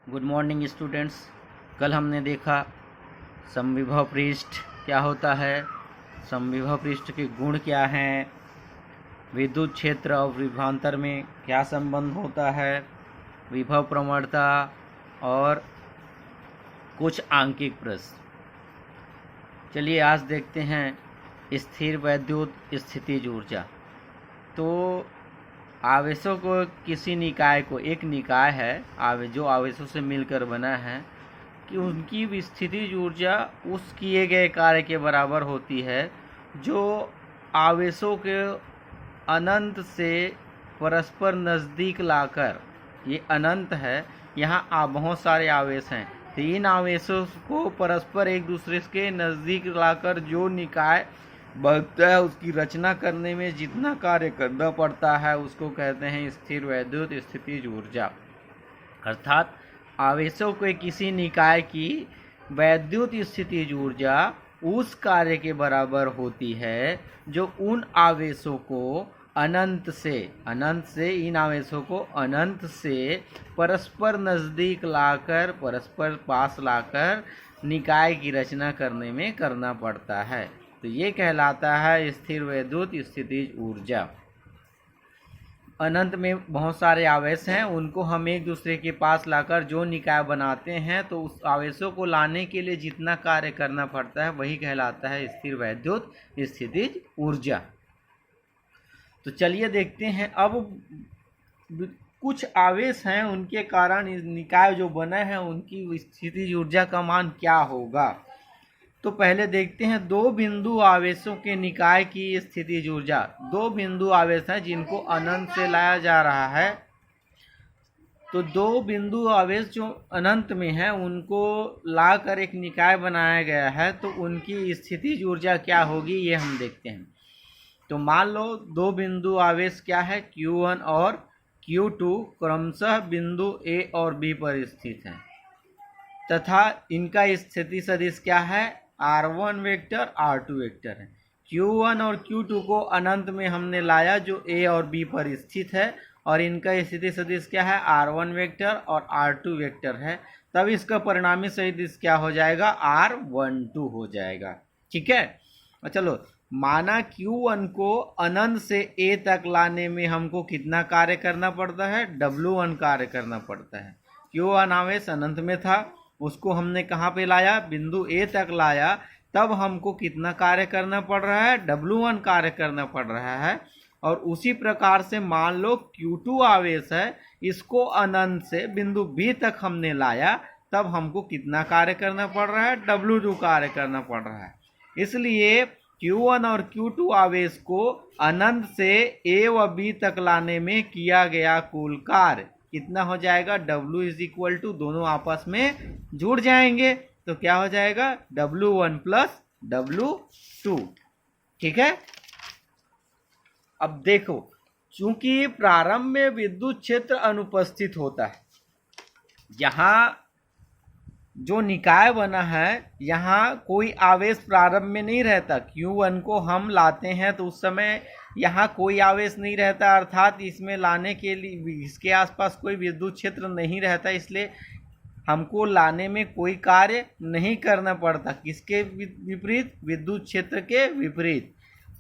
Good morning students. कल हमने देखा समविभव पृष्ठ क्या होता है, समविभव पृष्ठ के गुण क्या हैं, विद्युत क्षेत्र और विभवांतर में क्या संबंध होता है, विभव प्रवणता और कुछ आंकिक प्रश्न। चलिए आज देखते हैं स्थिर वैद्युत स्थितिज ऊर्जा। तो आवेशों को किसी निकाय को, एक निकाय है जो आवेशों से मिलकर बना है, कि उनकी स्थितिज ऊर्जा उस किए गए कार्य के बराबर होती है जो आवेशों के अनंत से परस्पर नज़दीक लाकर, ये अनंत है, यहाँ बहुत सारे आवेश हैं, तो इन आवेशों को परस्पर एक दूसरे के नज़दीक लाकर जो निकाय बनता है उसकी रचना करने में जितना कार्य करना पड़ता है उसको कहते हैं स्थिर वैद्युत स्थितिज ऊर्जा। अर्थात आवेशों के किसी निकाय की वैद्युत स्थितिज ऊर्जा उस कार्य के बराबर होती है जो उन आवेशों को अनंत से इन आवेशों को अनंत से परस्पर नज़दीक लाकर, परस्पर पास लाकर निकाय की रचना करने में करना पड़ता है। तो ये कहलाता है स्थिर वैद्युत स्थितिज ऊर्जा। अनंत में बहुत सारे आवेश हैं, उनको हम एक दूसरे के पास लाकर जो निकाय बनाते हैं, तो उस आवेशों को लाने के लिए जितना कार्य करना पड़ता है वही कहलाता है स्थिर वैद्युत स्थितिज ऊर्जा। तो चलिए देखते हैं, अब कुछ आवेश हैं उनके कारण निकाय जो बना है उनकी स्थितिज ऊर्जा का मान क्या होगा। तो पहले देखते हैं दो बिंदु आवेशों के निकाय की स्थितिज ऊर्जा। दो बिंदु आवेश हैं जिनको अनंत से लाया जा रहा है, तो दो बिंदु आवेश जो अनंत में है उनको लाकर एक निकाय बनाया गया है, तो उनकी स्थितिज ऊर्जा क्या होगी ये हम देखते हैं। तो मान लो दो बिंदु आवेश क्या है, Q1 और Q2 क्रमशः बिंदु A और B पर स्थित हैं, तथा इनका स्थिति सदिश क्या है, R1 वेक्टर R2 वेक्टर है। Q1 और Q2 को अनंत में हमने लाया जो A और B पर स्थित है, और इनका स्थिति सदिश क्या है, R1 वेक्टर और R2 वेक्टर है। तब इसका परिणामी सदिश क्या हो जाएगा, R12 हो जाएगा। ठीक है, और चलो माना Q1 को अनंत से A तक लाने में हमको कितना कार्य करना पड़ता है, W1 कार्य करना पड़ता है। Q1 आवेश अनंत में था, उसको हमने कहाँ पे लाया, बिंदु A तक लाया, तब हमको कितना कार्य करना पड़ रहा है, W1 कार्य करना पड़ रहा है। और उसी प्रकार से मान लो Q2 आवेश है, इसको अनंत से बिंदु B तक हमने लाया, तब हमको कितना कार्य करना पड़ रहा है, W2 कार्य करना पड़ रहा है। इसलिए Q1 और Q2 आवेश को अनंत से A व B तक लाने में किया गया कुल कार्य कितना हो जाएगा, W इज इक्वल टू, दोनों आपस में जुड़ जाएंगे, तो क्या हो जाएगा, W1 प्लस W2। ठीक है, अब देखो, चूंकि प्रारंभ में विद्युत क्षेत्र अनुपस्थित होता है, यहाँ जो निकाय बना है यहाँ कोई आवेश प्रारंभ में नहीं रहता। Q1 को हम लाते हैं तो उस समय यहाँ कोई आवेश नहीं रहता, अर्थात इसमें लाने के लिए इसके आसपास कोई विद्युत क्षेत्र नहीं रहता, इसलिए हमको लाने में कोई कार्य नहीं करना पड़ता। किसके विपरीत, विद्युत क्षेत्र के विपरीत।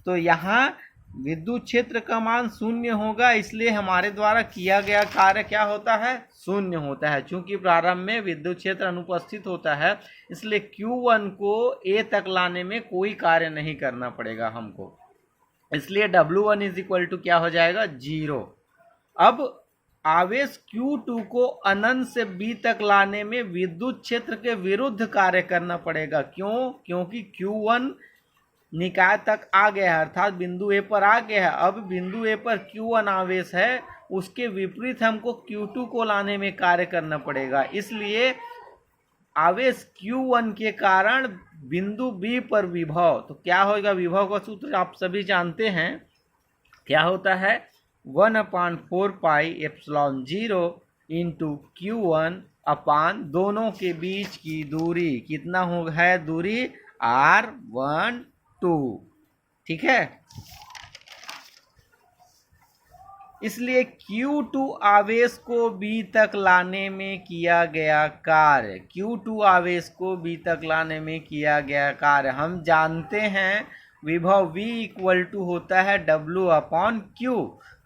तो यहाँ विद्युत क्षेत्र का मान शून्य होगा, इसलिए हमारे द्वारा किया गया कार्य क्या होता है, शून्य होता है। चूंकि प्रारंभ में विद्युत क्षेत्र अनुपस्थित होता है, इसलिए Q1 को A तक लाने में कोई कार्य नहीं करना पड़ेगा हमको, इसलिए W1 इज इक्वल टू क्या हो जाएगा, 0। अब आवेश Q2 को अनंत से B तक लाने में विद्युत क्षेत्र के विरुद्ध कार्य करना पड़ेगा। क्यों, क्योंकि Q1 निकाय तक आ गया है, अर्थात बिंदु A पर आ गया है। अब बिंदु A पर Q1 आवेश है, उसके विपरीत हमको Q2 को लाने में कार्य करना पड़ेगा। इसलिए आवेश Q1 के कारण बिंदु B पर विभव, तो क्या होगा, विभव का सूत्र आप सभी जानते हैं, क्या होता है, 1/4 पाई एप्सिलॉन 0 इंटू Q1 अपान दोनों के बीच की दूरी, कितना हो है दूरी, R12। ठीक है, इसलिए Q2 आवेश को B तक लाने में किया गया कार्य, Q2 आवेश को B तक लाने में किया गया कार्य हम जानते हैं विभव V इक्वल टू होता है W अपॉन Q।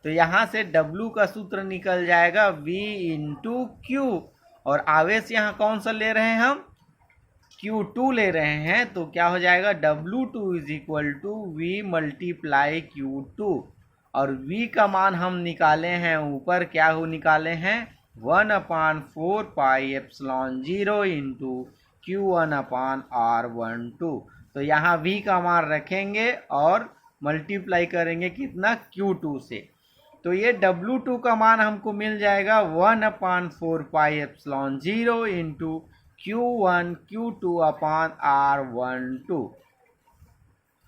तो यहाँ से W का सूत्र निकल जाएगा V इंटू Q, और आवेश यहाँ कौन सा ले रहे हैं हम, Q2 ले रहे हैं, तो क्या हो जाएगा W2 is equal to V multiply Q2, और V का मान हम निकाले हैं ऊपर, क्या हो निकाले हैं 1/4 पाई एप्सिलॉन 0 इंटू Q1/R12। तो यहाँ V का मान रखेंगे और मल्टीप्लाई करेंगे कितना Q2 से, तो ये W2 का मान हमको मिल जाएगा 1/4 pi epsilon 0 into Q1 Q2/R12।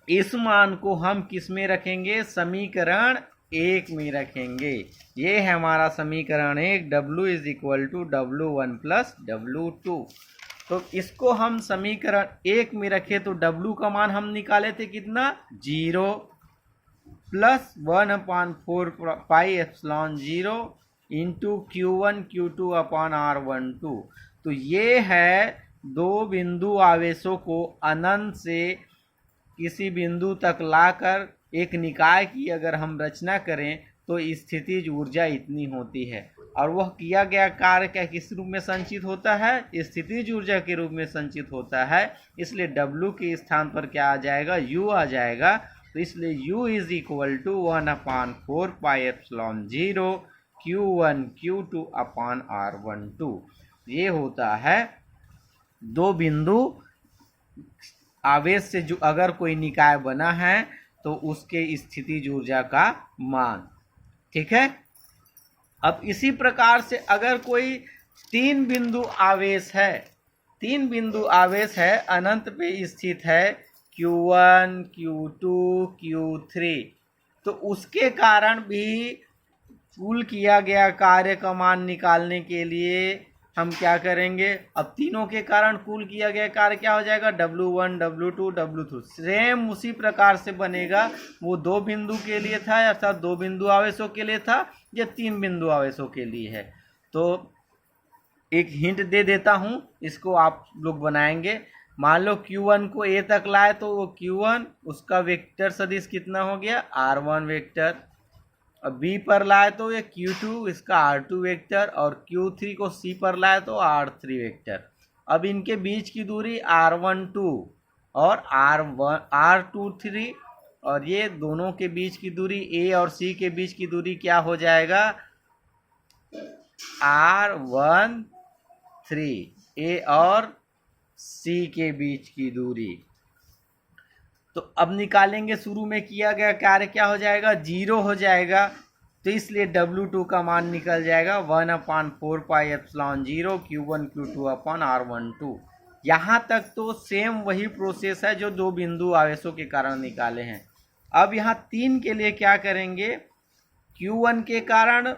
इस मान को हम किस में रखेंगे, समीकरण 1 में रखेंगे। ये है हमारा समीकरण 1, W is equal to W1 plus W2। तो इसको हम समीकरण 1 में रखे तो W का मान हम निकाले थे कितना 0 plus 1/4 pi epsilon 0 into Q1 Q2/R12। तो ये है दो बिंदु आवेशों को अनंत से किसी बिंदु तक लाकर एक निकाय की अगर हम रचना करें तो स्थितिज ऊर्जा इतनी होती है, और वह किया गया कार्य क्या किस रूप में संचित होता है, स्थितिज ऊर्जा के रूप में संचित होता है। इसलिए W के स्थान पर क्या आ जाएगा, U आ जाएगा। तो इसलिए U is equal to 1/4 pi epsilon 0 Q1 Q2/R12। ये होता है दो बिंदु आवेश से जो अगर कोई निकाय बना है तो उसके स्थितिज ऊर्जा का मान। ठीक है, अब इसी प्रकार से अगर कोई तीन बिंदु आवेश है अनंत पे स्थित है Q1 Q2 Q3, तो उसके कारण भी कुल किया गया कार्य का मान निकालने के लिए हम क्या करेंगे, अब तीनों के कारण कुल किया गया कार्य क्या हो जाएगा W1 W2 W3। सेम उसी प्रकार से बनेगा, वो दो बिंदु के लिए था अर्थात दो बिंदु आवेशों के लिए था, ये तीन बिंदु आवेशों के लिए है। तो एक हिंट दे देता हूँ, इसको आप लोग बनाएंगे। मान लो Q1 को A तक लाए तो वो Q1 उसका वेक्टर सदिश कितना हो गया R1 वेक्टर, अब B पर लाए तो ये Q2 इसका R2 वेक्टर, और Q3 को C पर लाए तो R3 वेक्टर। अब इनके बीच की दूरी R12 और R23, और ये दोनों के बीच की दूरी A और C के बीच की दूरी क्या हो जाएगा R13, A और C के बीच की दूरी। तो अब निकालेंगे, शुरू में किया गया कार्य क्या हो जाएगा 0 हो जाएगा, तो इसलिए W2 का मान निकल जाएगा 1/4 पाई एप्सिलॉन 0 Q1 Q2/R12। यहाँ तक तो सेम वही प्रोसेस है जो दो बिंदु आवेशों के कारण निकाले हैं। अब यहाँ 3 के लिए क्या करेंगे, Q1 के कारण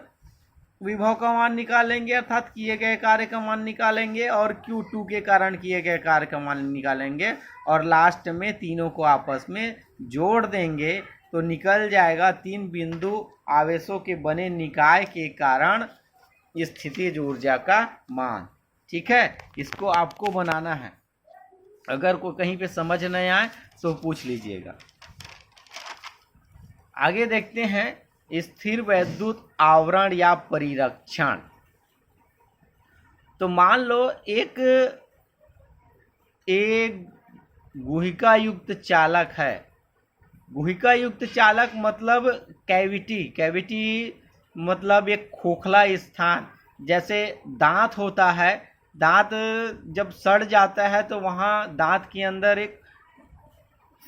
विभव का मान निकालेंगे अर्थात किए गए कार्य का मान निकालेंगे, और Q2 के कारण किए गए कार्य का मान निकालेंगे, और लास्ट में तीनों को आपस में जोड़ देंगे तो निकल जाएगा तीन बिंदु आवेशों के बने निकाय के कारण स्थितिज ऊर्जा का मान। ठीक है, इसको आपको बनाना है, अगर कोई कहीं पे समझ नहीं आए तो पूछ लीजिएगा। आगे देखते हैं स्थिर वैद्युत आवरण या परिरक्षण। तो मान लो एक गुहिका युक्त चालक है। गुहिका युक्त चालक मतलब कैविटी मतलब एक खोखला स्थान, जैसे दांत होता है, दांत जब सड़ जाता है तो वहाँ दांत के अंदर एक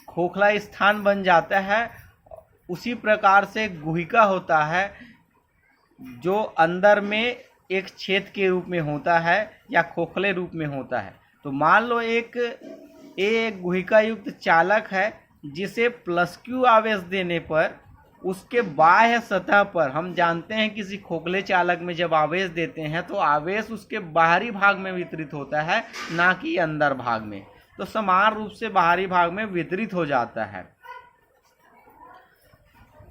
खोखला स्थान बन जाता है, उसी प्रकार से गुहिका होता है जो अंदर में एक छेद के रूप में होता है या खोखले रूप में होता है। तो मान लो एक गुहिका युक्त चालक है जिसे +Q आवेश देने पर उसके बाह्य सतह पर, हम जानते हैं किसी खोखले चालक में जब आवेश देते हैं तो आवेश उसके बाहरी भाग में वितरित होता है, ना कि अंदर भाग में, तो समान रूप से बाहरी भाग में वितरित हो जाता है।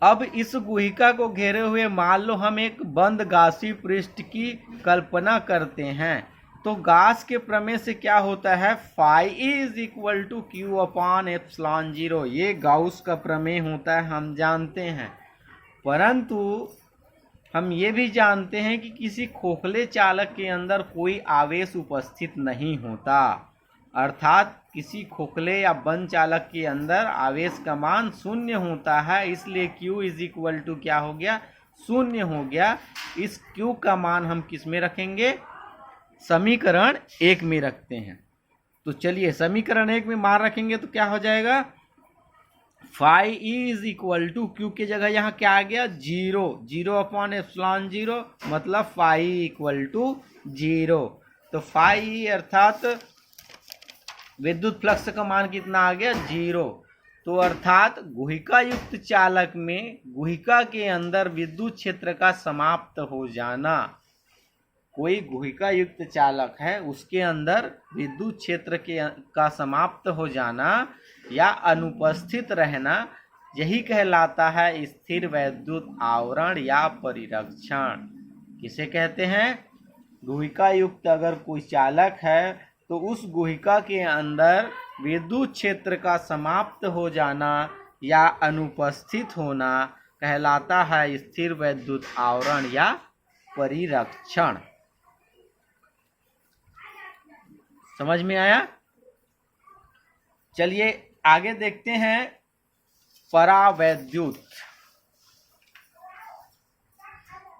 अब इस गुहिका को घेरे हुए मान लो हम एक बंद गासी पृष्ठ की कल्पना करते हैं, तो गास के प्रमेय से क्या होता है, phi is equal to Q upon epsilon zero. ये गाउस का प्रमेय होता है, हम जानते हैं। परंतु हम ये भी जानते हैं कि किसी खोखले चालक के अंदर कोई आवेश उपस्थित नहीं होता, अर्थात किसी खोखले या बंद चालक के अंदर आवेश का मान शून्य होता है। इसलिए Q इज इक्वल टू क्या हो गया, शून्य हो गया। इस Q का मान हम किस में रखेंगे, समीकरण 1 में रखते हैं। तो चलिए समीकरण 1 में मान रखेंगे तो क्या हो जाएगा, phi is equal to Q की जगह यहाँ क्या आ गया, zero, zero upon epsilon zero, मतलब फाई इक्वल टू जीरो। तो फाई अर्थात विद्युत फ्लक्स का मान कितना आ गया, जीरो। तो अर्थात गुहिका युक्त चालक में गुहिका के अंदर विद्युत क्षेत्र का समाप्त हो जाना। कोई गुहिका युक्त चालक है, उसके अंदर विद्युत क्षेत्र का समाप्त हो जाना या अनुपस्थित रहना, यही कहलाता है स्थिर वैद्युत आवरण या परिरक्षण। किसे कहते हैं, गुहिका युक्त अगर कोई चालक है तो उस गुहिका के अंदर विद्युत क्षेत्र का समाप्त हो जाना या अनुपस्थित होना कहलाता है स्थिर वैद्युत आवरण या परिरक्षण। समझ में आया। चलिए आगे देखते हैं परावैद्युत।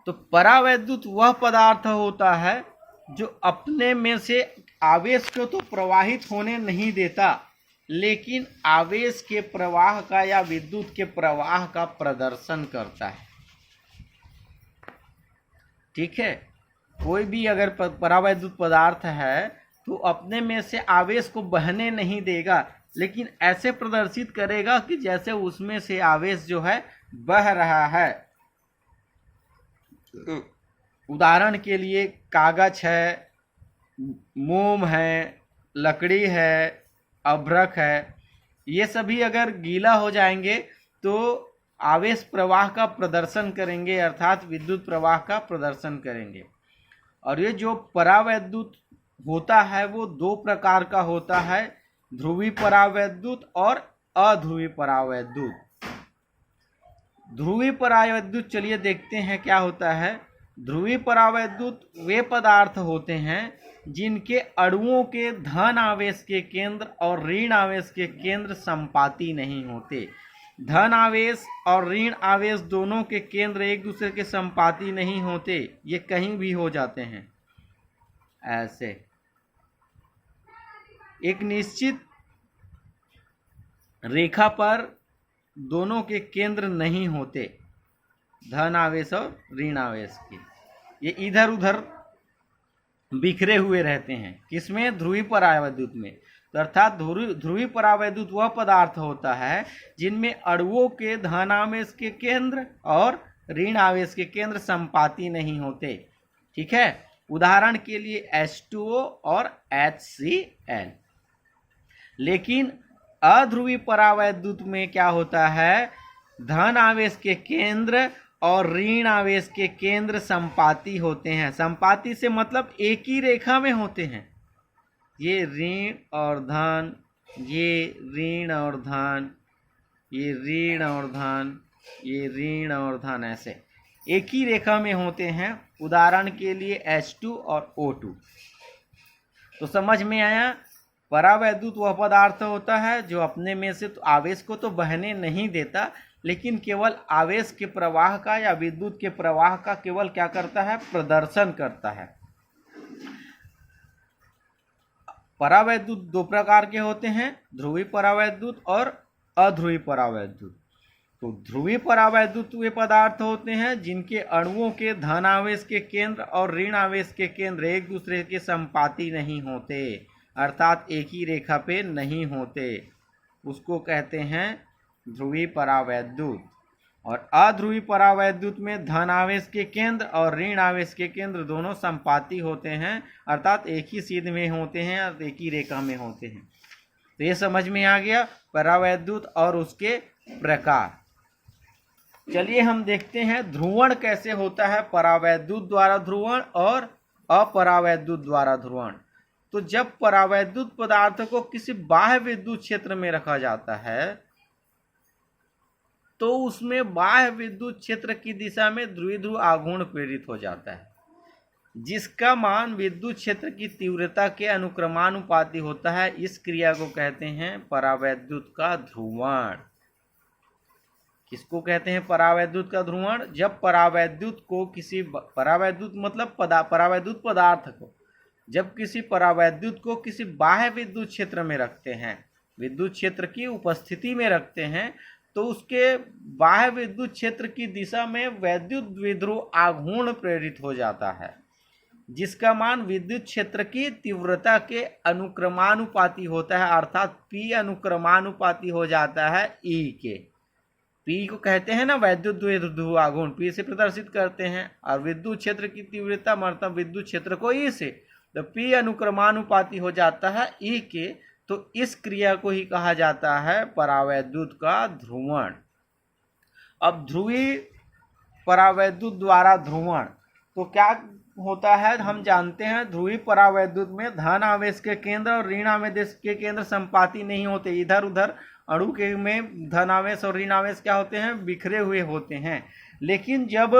तो परावैद्युत वह पदार्थ होता है जो अपने में से आवेश को तो प्रवाहित होने नहीं देता, लेकिन आवेश के प्रवाह का या विद्युत के प्रवाह का प्रदर्शन करता है। ठीक है, कोई भी अगर परावैद्युत पदार्थ है तो अपने में से आवेश को बहने नहीं देगा, लेकिन ऐसे प्रदर्शित करेगा कि जैसे उसमें से आवेश जो है बह रहा है। उदाहरण के लिए कागज है, मोम है, लकड़ी है, अभ्रक है, ये सभी अगर गीला हो जाएंगे तो आवेश प्रवाह का प्रदर्शन करेंगे, अर्थात विद्युत प्रवाह का प्रदर्शन करेंगे। और ये जो परावैद्युत होता है वो दो प्रकार का होता है, ध्रुवी परावैद्युत और अध्रुवी परावैद्युत। ध्रुवी परावैद्युत चलिए देखते हैं क्या होता है। ध्रुवी परावैद्युत वे पदार्थ होते हैं जिनके अणुओं के धन आवेश के केंद्र और ऋण आवेश के केंद्र संपाती नहीं होते। धन आवेश और ऋण आवेश दोनों के केंद्र एक दूसरे के संपाती नहीं होते, ये कहीं भी हो जाते हैं। ऐसे एक निश्चित रेखा पर दोनों के केंद्र नहीं होते, धन आवेश और ऋण आवेश के, ये इधर उधर बिखरे हुए रहते हैं। किसमें, ध्रुवी परावैद्युत में। तो अर्थात ध्रुवी परावैद्युत वह पदार्थ होता है जिनमें अणुओं के धन आवेश के केंद्र और ऋण आवेश के केंद्र संपाती नहीं होते। ठीक है, उदाहरण के लिए H2O और HCl। लेकिन अध्रुवी परावैद्युत में क्या होता है, धन आवेश के केंद्र और ऋण आवेश के केंद्र संपाती होते हैं। संपाती से मतलब एक ही रेखा में होते हैं। ये ऋण और धन, ये ऋण और धन, ये ऋण और धन, ये ऋण और धन, ऐसे एक ही रेखा में होते हैं। उदाहरण के लिए H2 और O2। तो समझ में आया, परावैद्युत वह पदार्थ होता है जो अपने में से तो आवेश को तो बहने नहीं देता, लेकिन केवल आवेश के प्रवाह का या विद्युत के प्रवाह का केवल क्या करता है, प्रदर्शन करता है। परावैद्युत दो प्रकार के होते हैं, ध्रुवी परावैद्युत और अध्रुवी परावैद्युत। तो ध्रुवी परावैद्युत वे पदार्थ होते हैं जिनके अणुओं के धन आवेश के केंद्र और ऋण आवेश के केंद्र एक दूसरे के संपाती नहीं होते, अर्थात एक ही रेखा पे नहीं होते, उसको कहते हैं ध्रुवी परावैद्युत। और अध्रुवी परावैद्युत में धन आवेश के केंद्र और ऋण आवेश के केंद्र दोनों संपाती होते हैं, अर्थात एक ही सीध में होते हैं और एक ही रेखा में होते हैं। तो ये समझ में आ गया परावैद्युत और उसके प्रकार। चलिए हम देखते हैं ध्रुवण कैसे होता है, परावैद्युत द्वारा ध्रुवण और अपरावैद्युत द्वारा ध्रुवण। तो जब परावैद्युत पदार्थ को किसी बाह्य विद्युत क्षेत्र में रखा जाता है तो उसमें बाह्य विद्युत क्षेत्र की दिशा में द्विध्रुव आघूर्ण प्रेरित हो जाता है, जिसका मान विद्युत क्षेत्र की तीव्रता के अनुक्रमानुपाती होता है। इस क्रिया को कहते हैं परावैद्युत का ध्रुवण। किसको कहते हैं परावैद्युत का ध्रुवण? जब परावैद्युत को किसी परावैद्युत मतलब परावैद्युत पदार्थ को जब किसी परावैद्युत को किसी बाह्य विद्युत क्षेत्र में रखते हैं, विद्युत क्षेत्र की उपस्थिति में रखते हैं, तो उसके बाह्य विद्युत क्षेत्र की दिशा में वैद्युत द्विध्रुव आघूर्ण प्रेरित हो जाता है, जिसका मान विद्युत क्षेत्र की तीव्रता के अनुक्रमानुपाती होता है, अर्थात P अनुक्रमानुपाती हो जाता है E के। P को कहते हैं ना वैद्युत द्विध्रुव आघूर्ण, P से प्रदर्शित करते हैं, और विद्युत क्षेत्र की तीव्रता मतलब विद्युत क्षेत्र को E से, तो P अनुक्रमानुपाती हो जाता है E के। तो इस क्रिया को ही कहा जाता है परावैद्युत का ध्रुवण। अब ध्रुवी परावैद्युत द्वारा ध्रुवण तो क्या होता है, हम जानते हैं ध्रुवी परावैद्युत में धन आवेश के केंद्र और ऋण आवेश के केंद्र संपाती नहीं होते। इधर उधर अणु के में धन आवेश और ऋण आवेश क्या होते हैं, बिखरे हुए होते हैं। लेकिन जब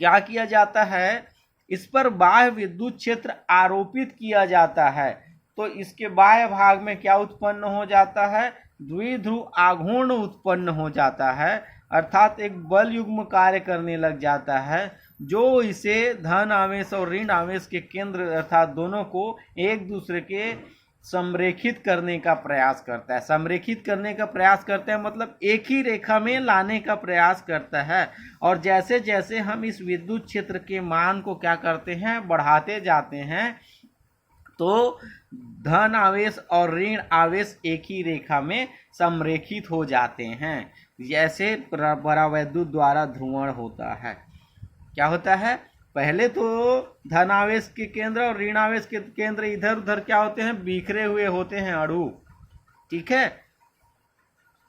क्या किया जाता है, इस पर बाह्य विद्युत क्षेत्र आरोपित किया जाता है, तो इसके बाह्य भाग में क्या उत्पन्न हो जाता है, द्विध्रुव आघूर्ण उत्पन्न हो जाता है, अर्थात एक बल युग्म कार्य करने लग जाता है, जो इसे धन आवेश और ऋण आवेश के केंद्र अर्थात दोनों को एक दूसरे के समरेखित करने का प्रयास करता है। समरेखित करने का प्रयास करता है मतलब एक ही रेखा में लाने का प्रयास करता है। और जैसे जैसे हम इस विद्युत क्षेत्र के मान को क्या करते हैं, बढ़ाते जाते हैं, तो धन आवेश और ऋण आवेश एक ही रेखा में समरेखित हो जाते हैं। जैसे परावैद्युत द्वारा ध्रुवण होता है। क्या होता है, पहले तो धन आवेश के केंद्र और ऋण आवेश के केंद्र इधर उधर क्या होते हैं, बिखरे हुए होते हैं अणु। ठीक है,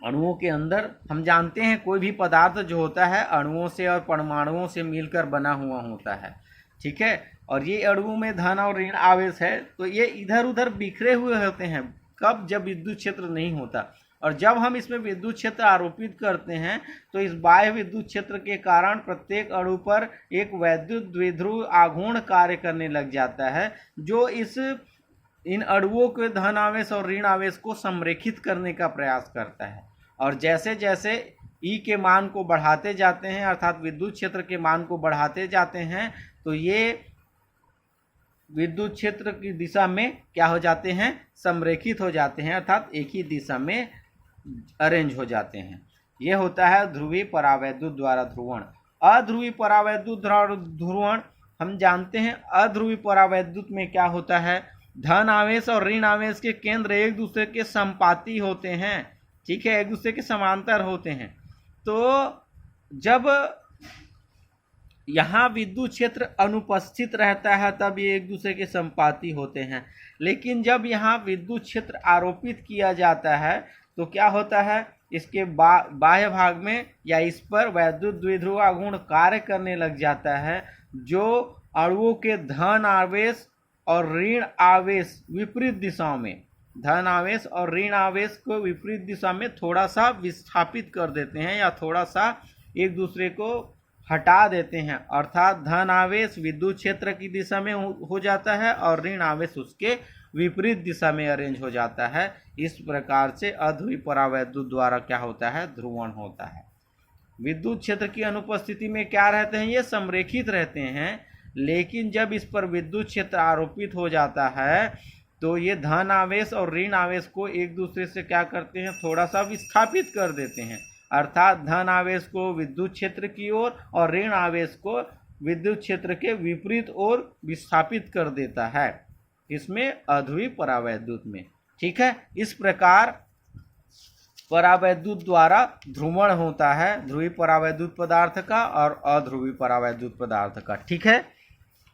अणुओं के अंदर हम जानते हैं कोई भी पदार्थ जो होता है अणुओं से और परमाणुओं से मिलकर बना हुआ होता है। ठीक है, और ये अणुओं में धन और ऋण आवेश है, तो ये इधर उधर बिखरे हुए होते हैं। कब? जब विद्युत क्षेत्र नहीं होता। और जब हम इसमें विद्युत क्षेत्र आरोपित करते हैं तो इस बाह्य विद्युत क्षेत्र के कारण प्रत्येक अणु पर एक वैद्युत द्विध्रुव आघूर्ण कार्य करने लग जाता है, जो इन अणुओं के धन आवेश और ऋण आवेश को संरेखित करने का प्रयास करता है। और जैसे जैसे E के मान को बढ़ाते जाते हैं, अर्थात विद्युत क्षेत्र के मान को बढ़ाते जाते हैं, तो ये विद्युत क्षेत्र की दिशा में क्या हो जाते हैं, समरेखित हो जाते हैं, अर्थात एक ही दिशा में अरेंज हो जाते हैं। यह होता है ध्रुवी परावैद्युत द्वारा ध्रुवण। अध्रुवी परावैद्युत द्वारा ध्रुवण हम जानते हैं, अध्रुवी परावैद्युत में क्या होता है, धन आवेश और ऋण आवेश के केंद्र एक दूसरे के संपाती होते हैं। ठीक है, एक दूसरे के समांतर होते हैं। तो जब यहाँ विद्युत क्षेत्र अनुपस्थित रहता है तब ये एक दूसरे के संपाती होते हैं। लेकिन जब यहाँ विद्युत क्षेत्र आरोपित किया जाता है तो क्या होता है, इसके बाह्य भाग में या इस पर वैद्युत द्विध्रुव आघूर्ण कार्य करने लग जाता है, जो अणुओं के धन आवेश और ऋण आवेश विपरीत दिशाओं में, धन आवेश और ऋण आवेश को विपरीत दिशा में थोड़ा सा विस्थापित कर देते हैं या थोड़ा सा एक दूसरे को हटा देते हैं। अर्थात धन आवेश विद्युत क्षेत्र की दिशा में हो जाता है और ऋण आवेश उसके विपरीत दिशा में अरेंज हो जाता है। इस प्रकार से अध्रुवी परावैद्युत द्वारा क्या होता है, ध्रुवण होता है। विद्युत क्षेत्र की अनुपस्थिति में क्या रहते हैं, ये समरेखित रहते हैं। लेकिन जब इस पर विद्युत क्षेत्र आरोपित हो जाता है तो ये धन आवेश और ऋण आवेश को एक दूसरे से क्या करते हैं, थोड़ा सा विस्थापित कर देते हैं। अर्थात धन आवेश को विद्युत क्षेत्र की ओर और ऋण आवेश को विद्युत क्षेत्र के विपरीत ओर विस्थापित कर देता है, इसमें अध्रुवी परावैद्युत में। ठीक है, इस प्रकार परावैद्युत द्वारा ध्रुवण होता है, ध्रुवी परावैद्युत पदार्थ का और अध्रुवी परावैद्युत पदार्थ का। ठीक है,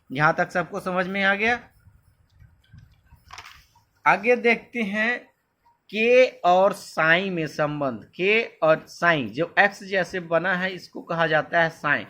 यहाँ तक सबको समझ में आ गया। आगे देखते हैं के और साई में संबंध, के और साई जो एक्स जैसे बना है इसको कहा जाता है साई।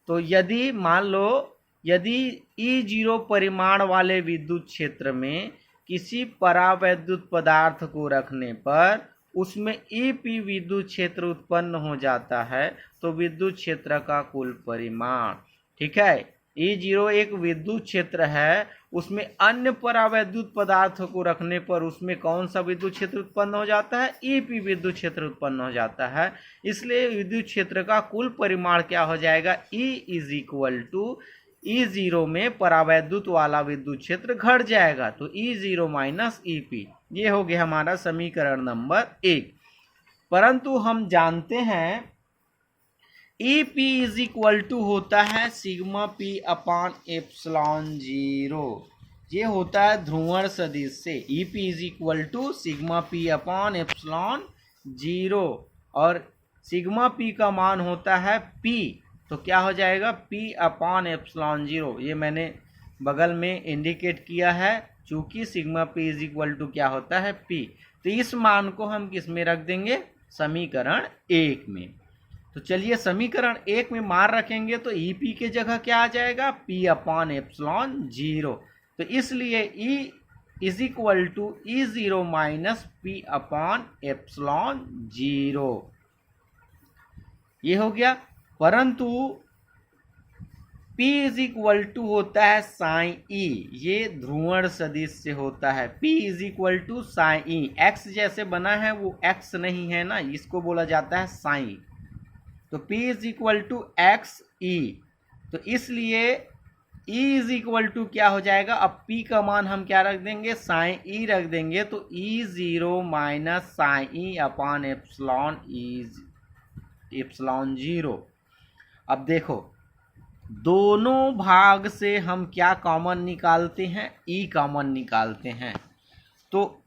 तो यदि मान लो यदि E0 परिमाण वाले विद्युत क्षेत्र में किसी परावैद्युत पदार्थ को रखने पर उसमें EP विद्युत क्षेत्र उत्पन्न हो जाता है तो विद्युत क्षेत्र का कुल परिमाण, ठीक है। E0 एक विद्युत क्षेत्र है, उसमें अन्य परावैद्युत पदार्थ को रखने पर उसमें कौन सा विद्युत क्षेत्र उत्पन्न हो जाता है, EP विद्युत क्षेत्र उत्पन्न हो जाता है। इसलिए विद्युत क्षेत्र का कुल परिमाण क्या हो जाएगा, E is equal to E0 में परावैद्युत वाला विद्युत क्षेत्र घट जाएगा तो E0 माइनस EP। ये हो गया हमारा समीकरण नंबर 1। परंतु हम जानते हैं EP इज इक्वल टू होता है सिग्मा P अपान एप्सिलॉन 0। ये होता है ध्रुवण सदिश से। EP is equal to sigma P upon epsilon 0 और सिग्मा P का मान होता है P, तो क्या हो जाएगा P अपान एप्सिलॉन 0। ये मैंने बगल में इंडिकेट किया है चूंकि sigma P is equal to क्या होता है P। तो इस मान को हम किस में रख देंगे, समीकरण 1 में। तो चलिए समीकरण 1 में मान रखेंगे तो EP के जगह क्या आ जाएगा, P अपान एप्सिलॉन 0। तो इसलिए E is equal to E0 minus P upon epsilon 0। ये हो गया। परंतु P इज इक्वल टू होता है साइन E, ये ध्रुवण सदिश से होता है। P is equal to sine E, x जैसे बना है वो x नहीं है ना, इसको बोला जाता है साइन। तो P is equal to x E, तो इसलिए E इज इक्वल टू क्या हो जाएगा, अब P का मान हम क्या रख देंगे, साइन E रख देंगे तो E0 माइनस साइन E अपान एप्सिलॉन 0। अब देखो दोनों भाग से हम क्या कॉमन निकालते हैं, E कॉमन निकालते हैं। तो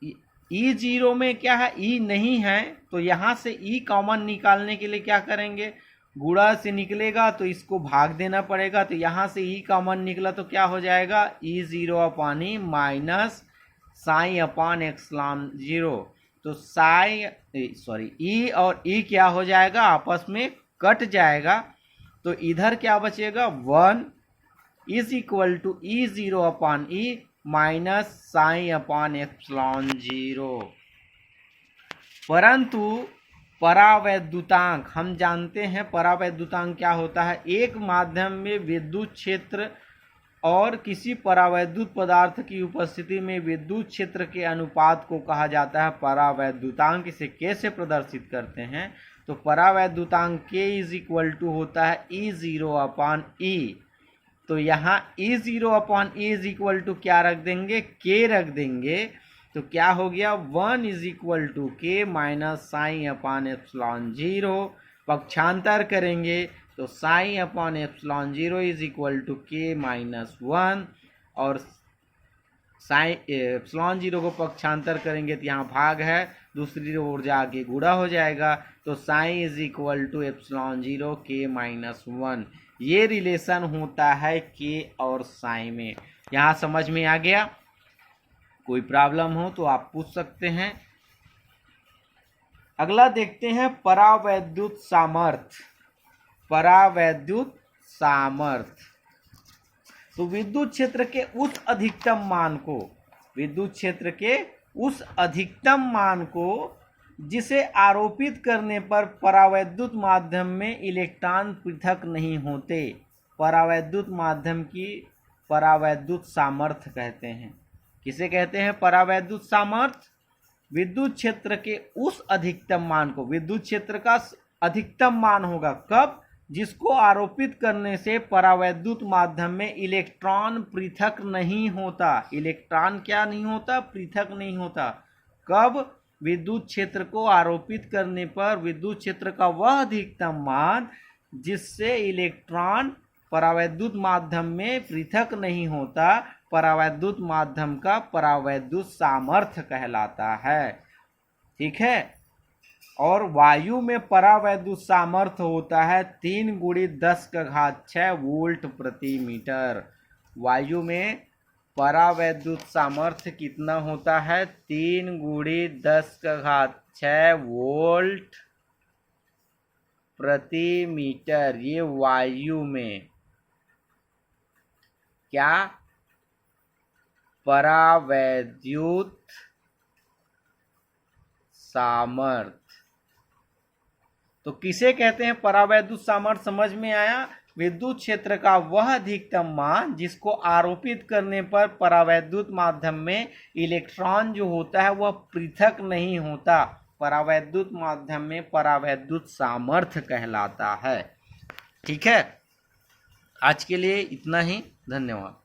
E0 में क्या है, E नहीं है तो यहाँ से E कॉमन निकालने के लिए क्या करेंगे, गुणा से निकलेगा तो इसको भाग देना पड़ेगा। तो यहाँ से E कॉमन निकला तो क्या हो जाएगा, E0 upon E minus sine upon epsilon 0। तो E और E क्या हो जाएगा, आपस में कट जाएगा। तो इधर क्या बचेगा, 1 is equal to E0 upon E minus sine upon epsilon 0। परंतु परावैद्युतांक हम जानते हैं, परावैद्युतांक क्या होता है, एक माध्यम में विद्युत क्षेत्र और किसी परावैद्युत पदार्थ की उपस्थिति में विद्युत क्षेत्र के अनुपात को कहा जाता है परावैद्युतांक। इसे कैसे प्रदर्शित करते हैं, तो परावैद्युतांक K इज इक्वल टू होता है E0 अपान E। तो यहाँ E0 upon E is equal to क्या रख देंगे, K रख देंगे। तो क्या हो गया, 1 is equal to K minus sine upon epsilon 0। पक्षांतर करेंगे तो sine upon epsilon 0 is equal to K minus 1 और साइन एप्सिलॉन 0 को पक्षांतर करेंगे तो यहाँ भाग है, दूसरी ओर जाके गुणा हो जाएगा। तो sine is equal to epsilon 0 K minus 1। ये रिलेशन होता है K और साइन में। यहाँ समझ में आ गया, कोई प्रॉब्लम हो तो आप पूछ सकते हैं। अगला देखते हैं परावैद्युत सामर्थ्य। परावैद्युत सामर्थ्य तो विद्युत क्षेत्र के उस अधिकतम मान को, विद्युत क्षेत्र के उस अधिकतम मान को जिसे आरोपित करने पर परावैद्युत माध्यम में इलेक्ट्रॉन पृथक नहीं होते, परावैद्युत माध्यम की परावैद्युत सामर्थ्य कहते हैं। किसे कहते हैं, परावैद्युत सामर्थ्य। विद्युत क्षेत्र के उस अधिकतम मान को, विद्युत क्षेत्र का अधिकतम मान होगा कब, जिसको आरोपित करने से परावैद्युत माध्यम में इलेक्ट्रॉन पृथक नहीं होता। इलेक्ट्रॉन क्या नहीं होता, पृथक नहीं होता। कब, विद्युत क्षेत्र को आरोपित करने पर विद्युत क्षेत्र का वह अधिकतम मान जिससे इलेक्ट्रॉन परावैद्युत माध्यम में पृथक नहीं होता, परावैद्युत माध्यम का परावैद्युत सामर्थ्य कहलाता है। ठीक है। और वायु में परावैद्युत सामर्थ्य होता है 3 × 10⁶ वोल्ट प्रति मीटर। वायु में परावैद्युत सामर्थ्य कितना होता है? 3 × 10⁶ वोल्ट प्रति मीटर। ये वायु में क्या? परावैद्युत सामर्थ्य। तो किसे कहते हैं परावैद्युत सामर्थ्य? समझ में आया? विद्युत क्षेत्र का वह अधिकतम मान जिसको आरोपित करने पर परावैद्युत माध्यम में इलेक्ट्रॉन जो होता है वह पृथक नहीं होता, परावैद्युत माध्यम में परावैद्युत सामर्थ्य कहलाता है। ठीक है, आज के लिए इतना ही। धन्यवाद।